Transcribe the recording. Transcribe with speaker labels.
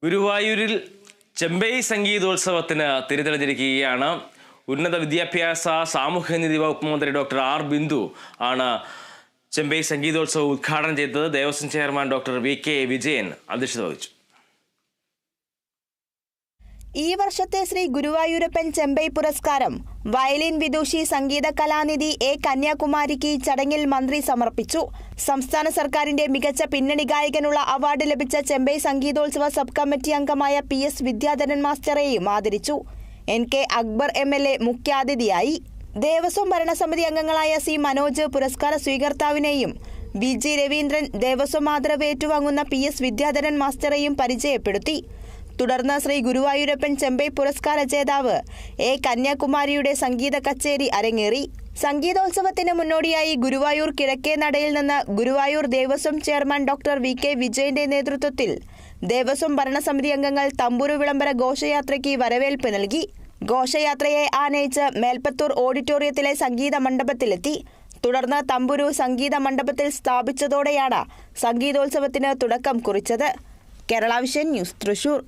Speaker 1: ഗുരുവായൂരിൽ ചെമ്പൈ സംഗീതോത്സവത്തിന് തിരിതെളിഞ്ഞിരിക്കുകയാണ്. ഉന്നത വിദ്യാഭ്യാസ സാമൂഹ്യനീതി വകുപ്പ് മന്ത്രി ഡോക്ടർ ആർ ബിന്ദു ആണ് ചെമ്പൈ സംഗീതോത്സവം ഉദ്ഘാടനം ചെയ്തത്. Devaswom chairman doctor VK. Vijayan അധ്യക്ഷത വഹിച്ചു.
Speaker 2: ഈ വർഷത്തെ ശ്രീ ഗുരുവായൂരപ്പൻ ചെമ്പൈ പുരസ്കാരം വയലിൻ വിദൂഷി സംഗീത കലാനിധി എ. കന്യാകുമാരിക്ക് ചടങ്ങിൽ മന്ത്രി സമർപ്പിച്ചു. സംസ്ഥാന സർക്കാരിന്റെ മികച്ച പിന്നണി ഗായകനുള്ള അവാർഡ് ലഭിച്ച ചെമ്പൈ സംഗീതോത്സവ സബ് കമ്മിറ്റി അംഗമായ PS വിദ്യാധരൻ മാസ്റ്ററെയും ആദരിച്ചു. NK അക്ബർ MLA മുഖ്യാതിഥിയായി. ദേവസ്വം ഭരണസമിതി അംഗങ്ങളായ C. മനോജ് പുരസ്കാര സ്വീകർത്താവിനെയും VG രവീന്ദ്രൻ ദേവസ്വം ആദരവ് ഏറ്റുവാങ്ങുന്ന PS വിദ്യാധരൻ മാസ്റ്ററെയും പരിചയപ്പെടുത്തി. തുടർന്ന് ശ്രീ ഗുരുവായൂരപ്പൻ ചെമ്പൈ പുരസ്കാര ജേതാവ് എ. കന്യാകുമാരിയുടെ സംഗീത കച്ചേരി അരങ്ങേറി. സംഗീതോത്സവത്തിന് മുന്നോടിയായി ഗുരുവായൂർ കിഴക്കേ നടയിൽ നിന്ന് Guruvayur Devaswom chairman doctor VK. വിജയന്റെ നേതൃത്വത്തിൽ ദേവസ്വം ഭരണസമിതി അംഗങ്ങൾ തമ്പുരു വിളംബര ഘോഷയാത്രയ്ക്ക് വരവേൽപ്പ് നൽകി. ഘോഷയാത്രയെ ആനയിച്ച് മേൽപ്പത്തൂർ ഓഡിറ്റോറിയത്തിലെ സംഗീത മണ്ഡപത്തിലെത്തി. തുടർന്ന് തമ്പുരു സംഗീത മണ്ഡപത്തിൽ സ്ഥാപിച്ചതോടെയാണ് സംഗീതോത്സവത്തിന് തുടക്കം കുറിച്ചത്. Kerala vision news, Thrissur.